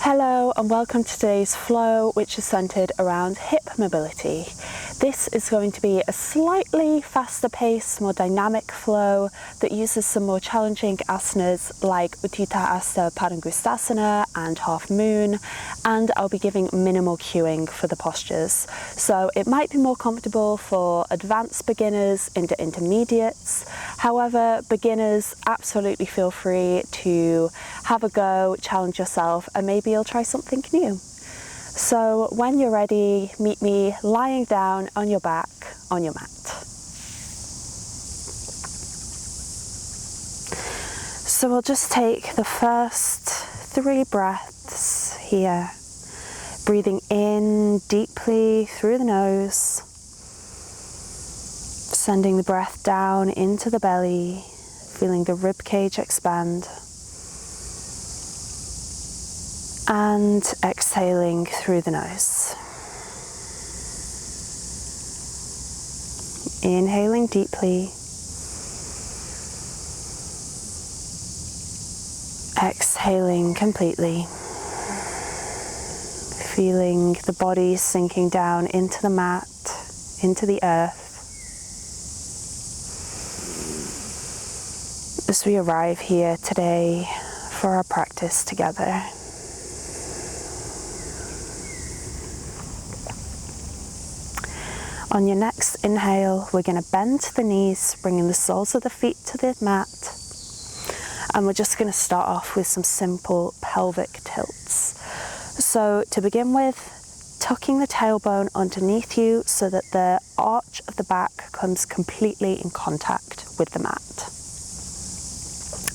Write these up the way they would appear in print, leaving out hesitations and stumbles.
Hello and welcome to today's flow, which is centered around hip mobility. This is going to be a slightly faster paced, more dynamic flow that uses some more challenging asanas like utthita, hasta, padangusthasana and half moon, and I'll be giving minimal cueing for the postures. So it might be more comfortable for advanced beginners into intermediates. However, beginners, absolutely feel free to have a go, challenge yourself, and maybe you'll try something new. So when you're ready, meet me lying down on your back on your mat. So we'll just take the first 3 breaths here, breathing in deeply through the nose, sending the breath down into the belly, feeling the rib cage expand. And exhaling through the nose. Inhaling deeply. Exhaling completely. Feeling the body sinking down into the mat, into the earth. As we arrive here today for our practice together. On your next inhale, we're going to bend the knees, bringing the soles of the feet to the mat. And we're just going to start off with some simple pelvic tilts. So to begin with, tucking the tailbone underneath you so that the arch of the back comes completely in contact with the mat.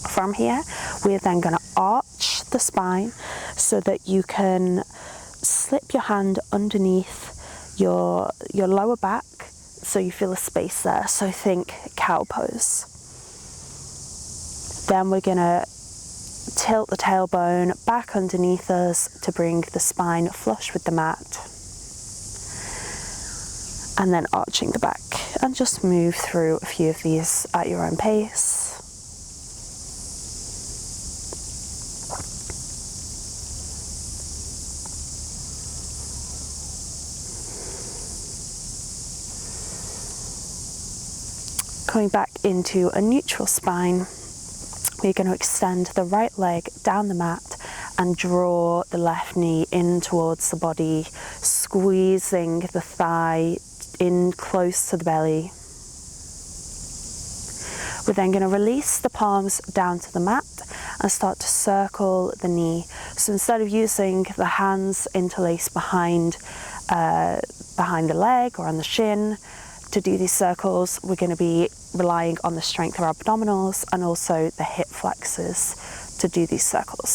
From here, we're then going to arch the spine so that you can slip your hand underneath your lower back so you feel a space there. So think cow pose. Then we're going to tilt the tailbone back underneath us to bring the spine flush with the mat. And then arching the back. And just move through a few of these at your own pace. Coming back into a neutral spine, we're going to extend the right leg down the mat and draw the left knee in towards the body, squeezing the thigh in close to the belly. We're then going to release the palms down to the mat and start to circle the knee. So instead of using the hands interlaced behind the leg or on the shin, to do these circles, we're going to be relying on the strength of our abdominals and also the hip flexors to do these circles.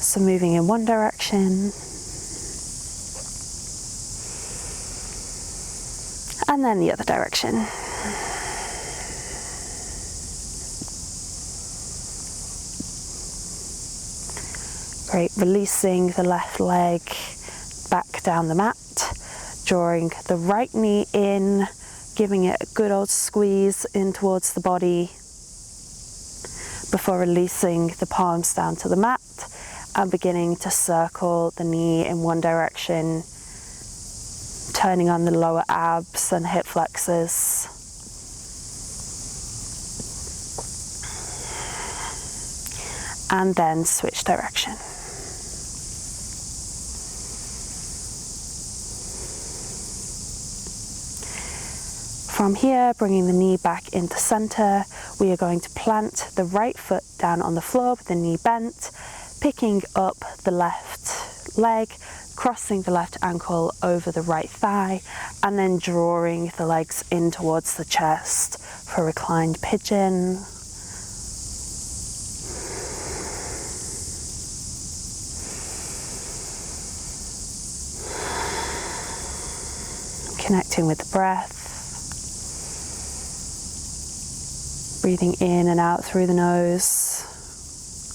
So moving in one direction, and then the other direction. Great, releasing the left leg back down the mat. Drawing the right knee in, giving it a good old squeeze in towards the body before releasing the palms down to the mat and beginning to circle the knee in one direction, turning on the lower abs and hip flexors. And then switch direction. From here, bringing the knee back into center, we are going to plant the right foot down on the floor with the knee bent, picking up the left leg, crossing the left ankle over the right thigh, and then drawing the legs in towards the chest for reclined pigeon. Connecting with the breath. Breathing in and out through the nose.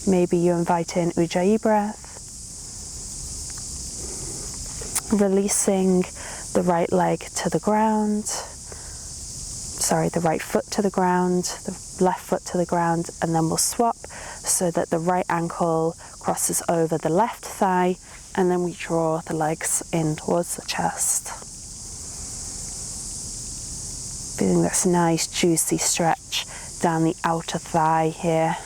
Maybe you invite in ujjayi breath. Releasing the right leg to the ground. the right foot to the ground, the left foot to the ground, and then we'll swap. so that the right ankle crosses over the left thigh, and then we draw the legs in towards the chest. Feeling this nice juicy stretch down the outer thigh here.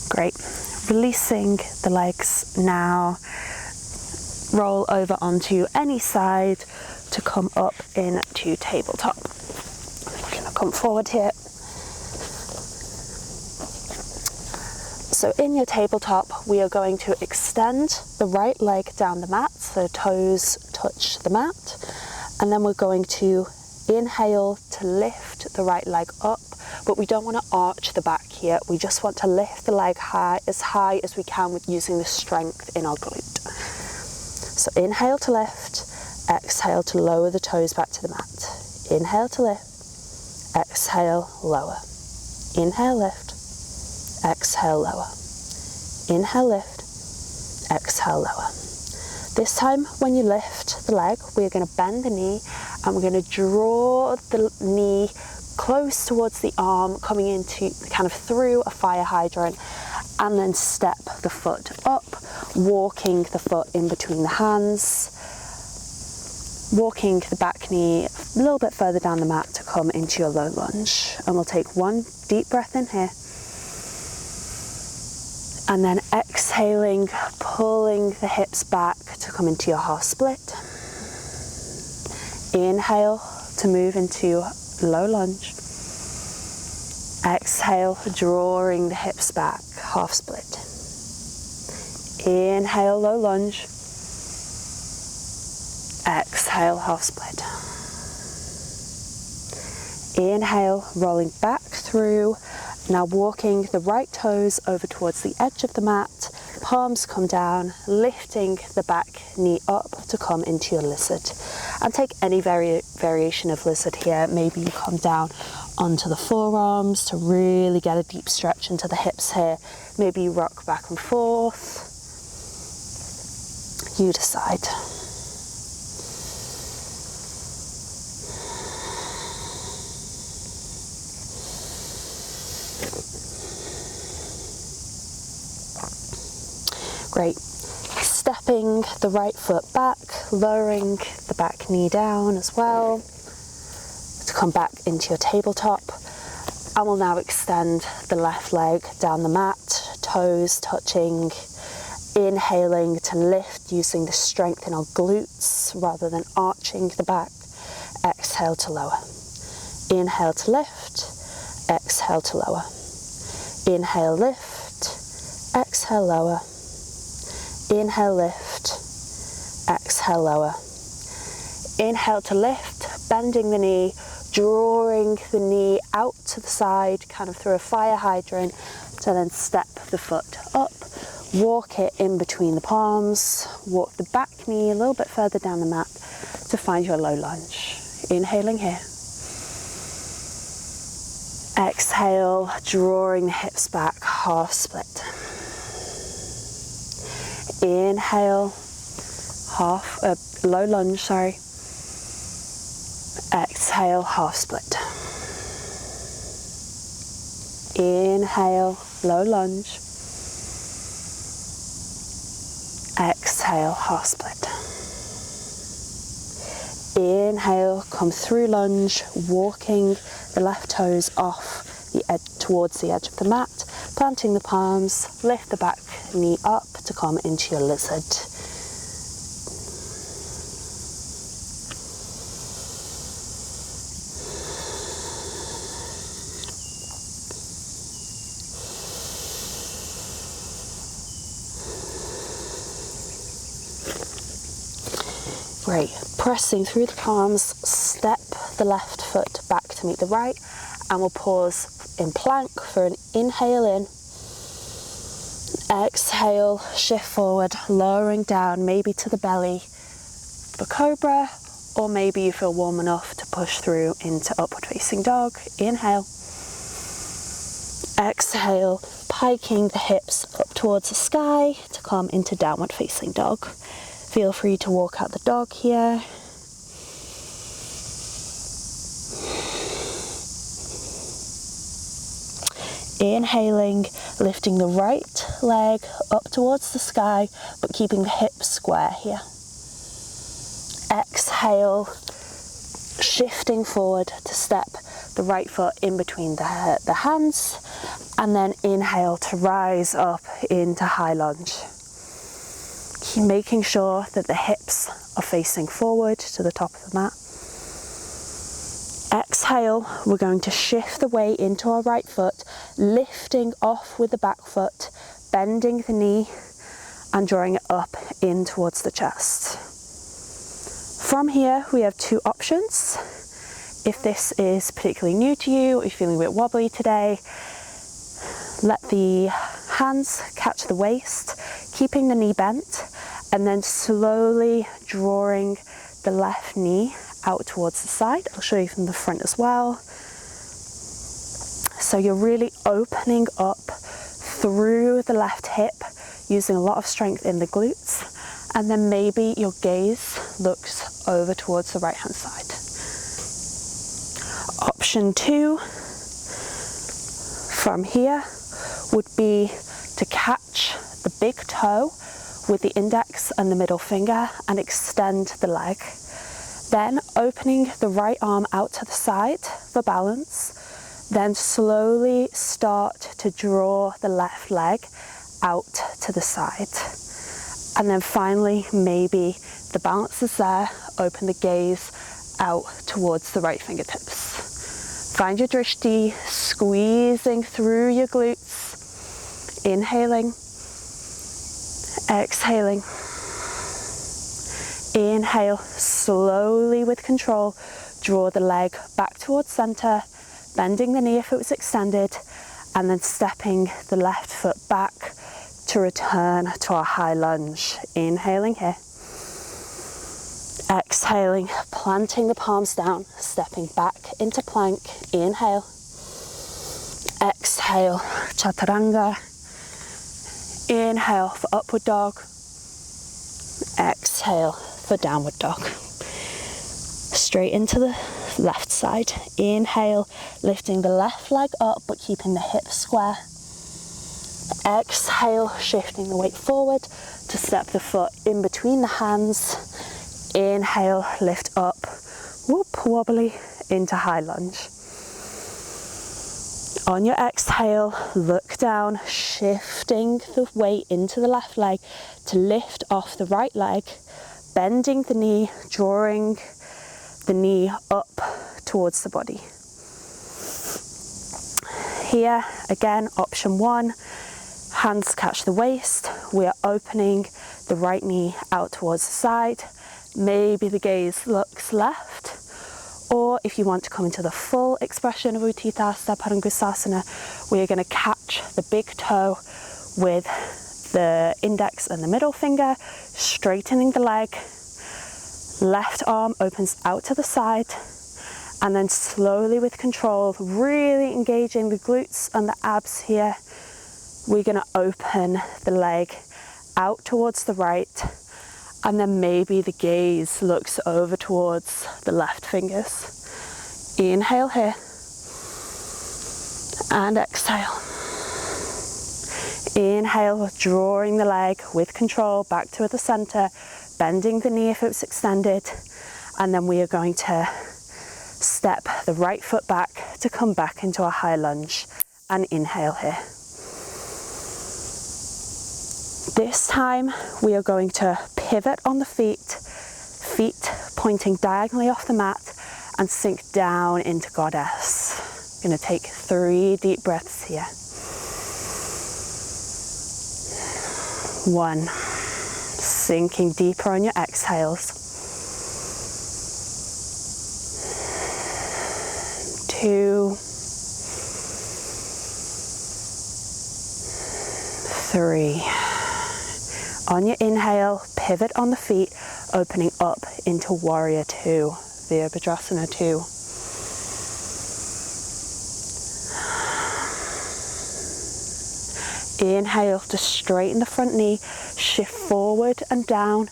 Great. Releasing the legs now. Roll over onto any side to come up into tabletop. I'm going to come forward here. So in your tabletop, we are going to extend the right leg down the mat, so toes touch the mat, and then we're going to inhale to lift the right leg up, but we don't want to arch the back here. We just want to lift the leg high as we can with using the strength in our glute. So inhale to lift, exhale to lower the toes back to the mat. Inhale to lift, exhale, lower. Inhale, lift, exhale, lower. Inhale, lift, exhale, lower. This time when you lift the leg, we're going to bend the knee and we're going to draw the knee close towards the arm, coming into kind of through a fire hydrant, and then step the foot up, walking the foot in between the hands, walking the back knee a little bit further down the mat to come into your low lunge. And we'll take one deep breath in here. And then exhaling, pulling the hips back to come into your half split. Inhale to move into low lunge. Exhale, drawing the hips back, half split. Inhale, low lunge. Exhale, half split. Inhale, rolling back through. Now walking the right toes over towards the edge of the mat, palms come down, lifting the back knee up to come into your lizard. And take any variation of lizard here. Maybe you come down onto the forearms to really get a deep stretch into the hips here. Maybe you rock back and forth. You decide. Great. Stepping the right foot back, lowering the back knee down as well to come back into your tabletop. And we'll now extend the left leg down the mat, toes touching, inhaling to lift using the strength in our glutes rather than arching the back. Exhale to lower. Inhale to lift, exhale to lower. Inhale, lift, exhale, lower. Inhale, lift, exhale, lower. Inhale to lift, bending the knee, drawing the knee out to the side, kind of through a fire hydrant, to then step the foot up, walk it in between the palms, walk the back knee a little bit further down the mat to find your low lunge. Inhaling here. Exhale, drawing the hips back, half split. Inhale, low lunge, sorry. Exhale, half split. Inhale, low lunge. Exhale, half split. Inhale, come through lunge, walking the left toes off the edge towards the edge of the mat, planting the palms, lift the back knee up to come into your lizard. Great. Pressing through the palms, step the left foot back to meet the right, and we'll pause in plank for an inhale in. Exhale, shift forward, lowering down, maybe to the belly for cobra, or maybe you feel warm enough to push through into upward facing dog. Inhale. Exhale, hiking the hips up towards the sky to come into downward facing dog. Feel free to walk out the dog here. Inhaling, lifting the right leg up towards the sky, but keeping the hips square here. Exhale, shifting forward to step the right foot in between the hands, and then inhale to rise up into high lunge. Keep making sure that the hips are facing forward to the top of the mat. Exhale, we're going to shift the weight into our right foot, lifting off with the back foot, bending the knee and drawing it up in towards the chest. From here, we have two options. If this is particularly new to you, or you're feeling a bit wobbly today, let the hands catch the waist, keeping the knee bent, and then slowly drawing the left knee out towards the side. I'll show you from the front as well. So you're really opening up through the left hip, using a lot of strength in the glutes, and then maybe your gaze looks over towards the right hand side. Option 2 from here would be to catch the big toe with the index and the middle finger and extend the leg. Then opening the right arm out to the side for balance. Then slowly start to draw the left leg out to the side. And then finally, maybe the balance is there, open the gaze out towards the right fingertips. Find your drishti, squeezing through your glutes. Inhaling, exhaling. Inhale, slowly with control, draw the leg back towards center, bending the knee if it was extended, and then stepping the left foot back to return to our high lunge. Inhaling here. Exhaling, planting the palms down, stepping back into plank. Inhale. Exhale, chaturanga. Inhale for upward dog. Exhale for downward dog. Straight into the left side. Inhale, lifting the left leg up but keeping the hips square. Exhale, shifting the weight forward to step the foot in between the hands. Inhale, lift up, whoop, wobbly into high lunge. On your exhale, look down, shifting the weight into the left leg to lift off the right leg, bending the knee, drawing the knee up towards the body. Here, again, option 1, hands catch the waist. We are opening the right knee out towards the side. Maybe the gaze looks left. Or if you want to come into the full expression of utthita, hasta, padangusthasana, we are going to catch the big toe with the index and the middle finger, straightening the leg. Left arm opens out to the side, and then slowly with control, really engaging the glutes and the abs here, we're going to open the leg out towards the right, and then maybe the gaze looks over towards the left fingers. Inhale here, and exhale. Inhale, drawing the leg with control back to the center, bending the knee if it's extended, and then we are going to step the right foot back to come back into a high lunge, and inhale here. This time we are going to pivot on the feet pointing diagonally off the mat, and sink down into goddess. I'm going to take 3 deep breaths here. 1, sinking deeper on your exhales. 2, 3. On your inhale, pivot on the feet, opening up into warrior 2, Virabhadrasana 2. Inhale to straighten the front knee, shift forward and down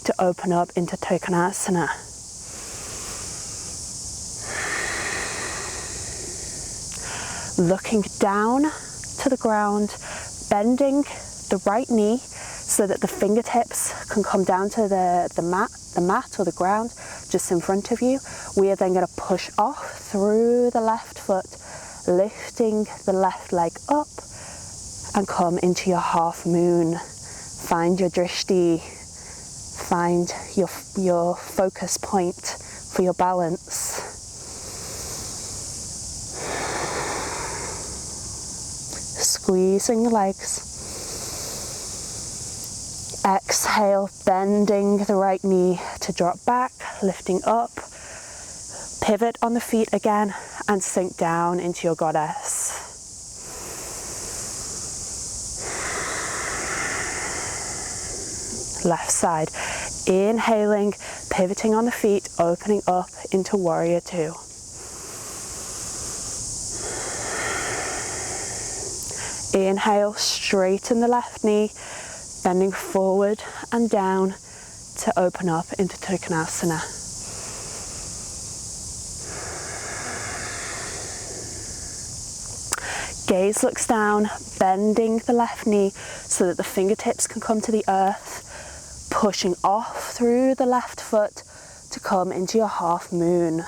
to open up into Padangusthasana. Looking down to the ground, bending the right knee so that the fingertips can come down to the mat or the ground just in front of you. We are then going to push off through the left foot, lifting the left leg up and come into your half moon. Find your drishti, find your focus point for your balance. Squeezing the legs. Exhale, bending the right knee to drop back, lifting up. Pivot on the feet again and sink down into your goddess. Left side. Inhaling, pivoting on the feet, opening up into warrior two. Inhale, straighten the left knee, bending forward and down to open up into Padangusthasana. Gaze looks down, bending the left knee so that the fingertips can come to the earth, pushing off through the left foot to come into your half moon.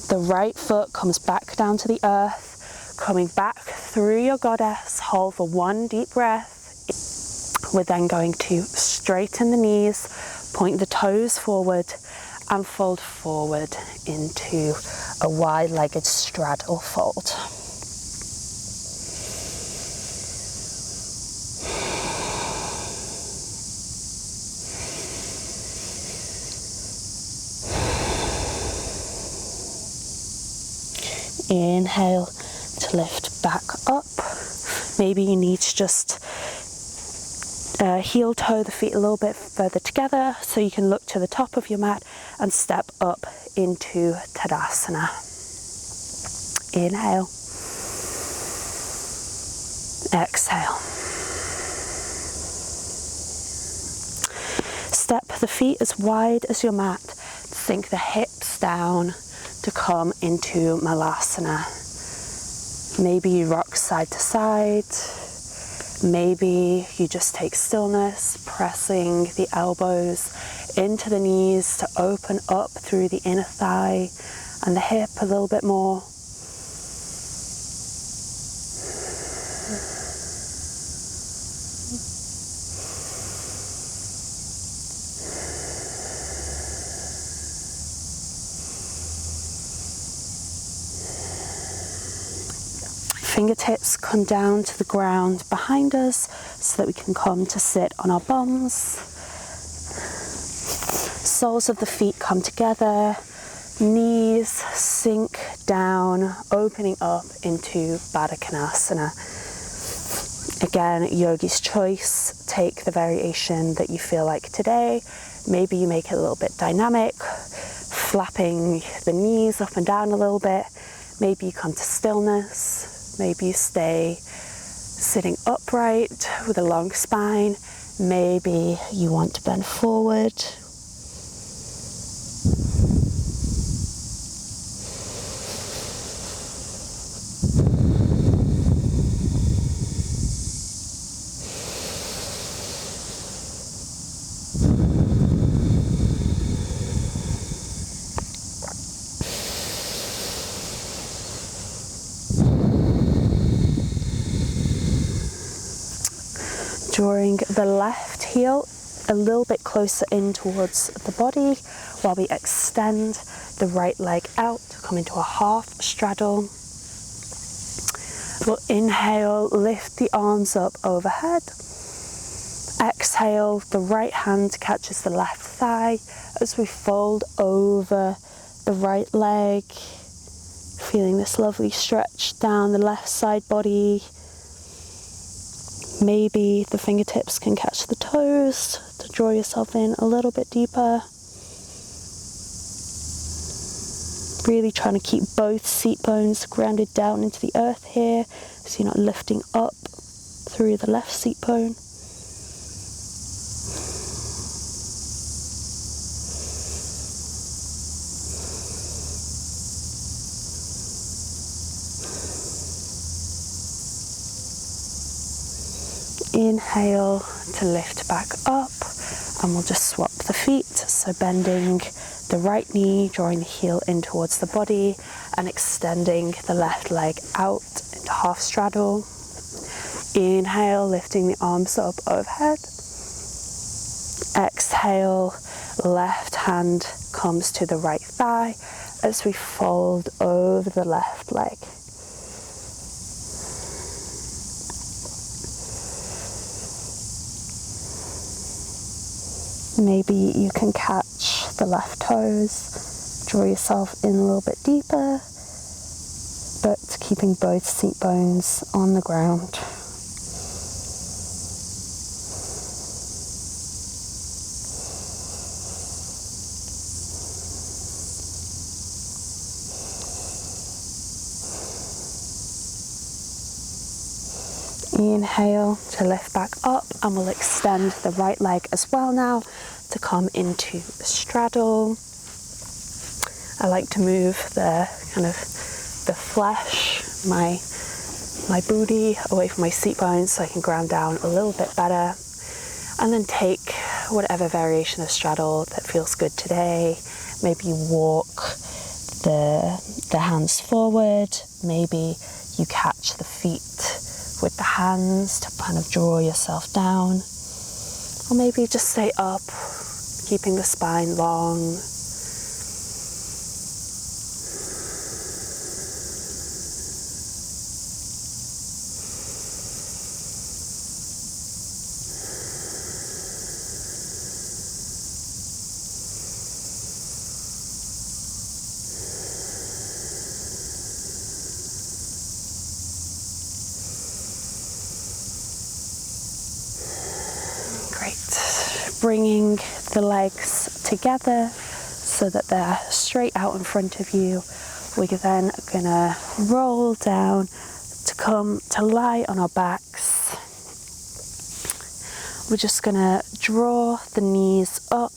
The right foot comes back down to the earth, coming back through your goddess. Hold for one deep breath. We're then going to straighten the knees, point the toes forward and fold forward into a wide-legged straddle fold. Inhale to lift back up. Maybe you need to just heel toe the feet a little bit further together so you can look to the top of your mat and step up into Tadasana. Inhale. Exhale. Step the feet as wide as your mat. Sink the hips down to come into Malasana. Maybe you rock side to side. Maybe you just take stillness, pressing the elbows into the knees to open up through the inner thigh and the hip a little bit more. Fingertips come down to the ground behind us so that we can come to sit on our bums. Soles of the feet come together, knees sink down, opening up into Padangusthasana. Again, yogi's choice, take the variation that you feel like today. Maybe you make it a little bit dynamic, flapping the knees up and down a little bit. Maybe you come to stillness. Maybe you stay sitting upright with a long spine. Maybe you want to bend forward. Drawing the left heel a little bit closer in towards the body while we extend the right leg out to come into a half straddle. We'll inhale, lift the arms up overhead. Exhale, the right hand catches the left thigh as we fold over the right leg, feeling this lovely stretch down the left side body. Maybe the fingertips can catch the toes to draw yourself in a little bit deeper. Really trying to keep both seat bones grounded down into the earth here, so you're not lifting up through the left seat bone. Inhale to lift back up, and we'll just swap the feet, so bending the right knee, drawing the heel in towards the body and extending the left leg out into half straddle. Inhale, lifting the arms up overhead. Exhale, left hand comes to the right thigh as we fold over the left leg. Maybe you can catch the left toes, draw yourself in a little bit deeper, but keeping both seat bones on the ground. Inhale to lift back up, and we'll extend the right leg as well now to come into a straddle. I like to move the flesh, my booty away from my seat bones so I can ground down a little bit better. And then take whatever variation of straddle that feels good today. Maybe you walk the hands forward, maybe you catch the feet with the hands to kind of draw yourself down, or maybe just stay up, keeping the spine long. Bringing the legs together so that they're straight out in front of you. We're then gonna roll down to come to lie on our backs. We're just gonna draw the knees up,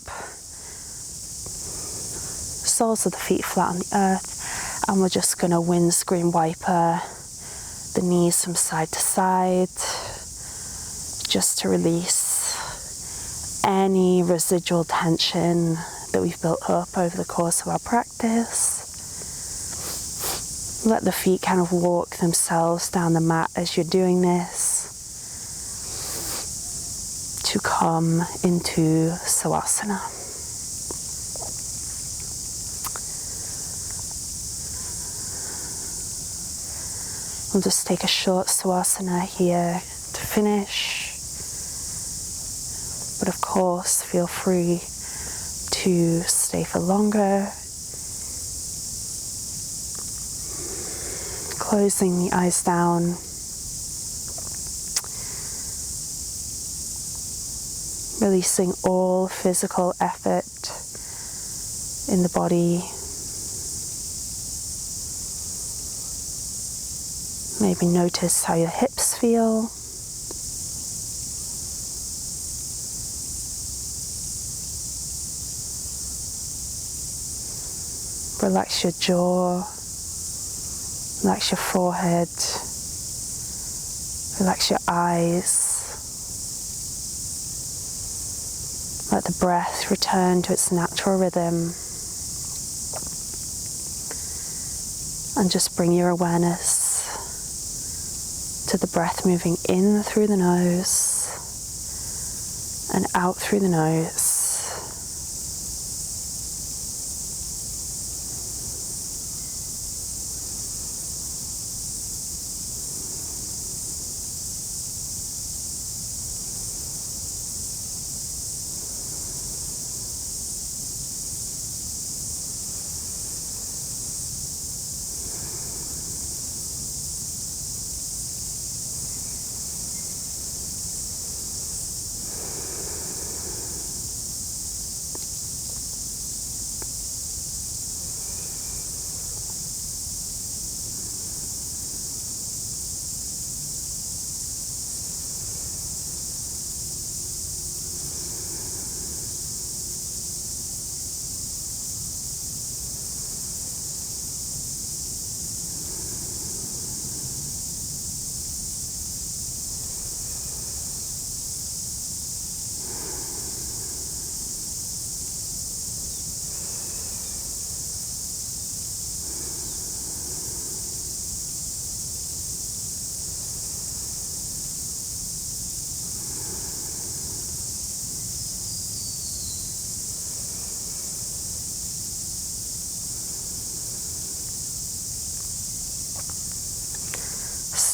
soles of the feet flat on the earth, and we're just gonna windscreen wiper the knees from side to side, just to release any residual tension that we've built up over the course of our practice. Let the feet kind of walk themselves down the mat as you're doing this, to come into Savasana. We'll just take a short Savasana here to finish. But of course, feel free to stay for longer. Closing the eyes down. Releasing all physical effort in the body. Maybe notice how your hips feel. Relax your jaw, relax your forehead, relax your eyes. Let the breath return to its natural rhythm. And just bring your awareness to the breath moving in through the nose and out through the nose.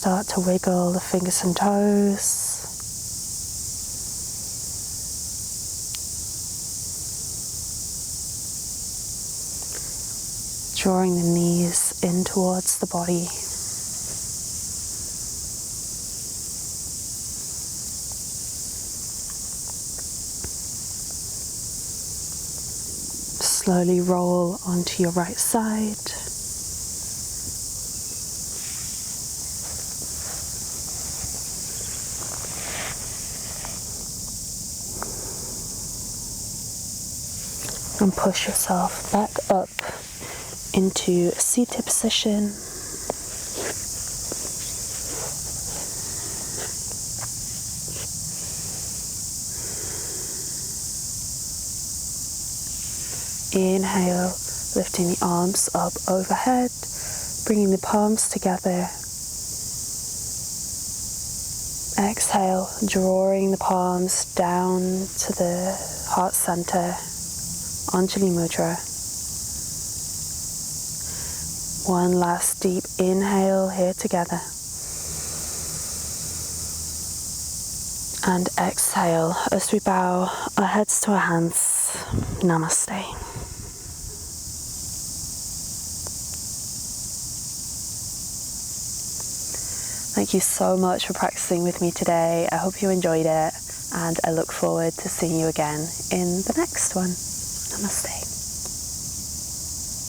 start to wiggle the fingers and toes. Drawing the knees in towards the body. Slowly roll onto your right side. And push yourself back up into a seated position. Inhale, lifting the arms up overhead, bringing the palms together. Exhale, drawing the palms down to the heart center, Anjali Mudra. One last deep inhale here together. And exhale as we bow our heads to our hands. Namaste. Thank you so much for practicing with me today. I hope you enjoyed it, and I look forward to seeing you again in the next one. Namaste.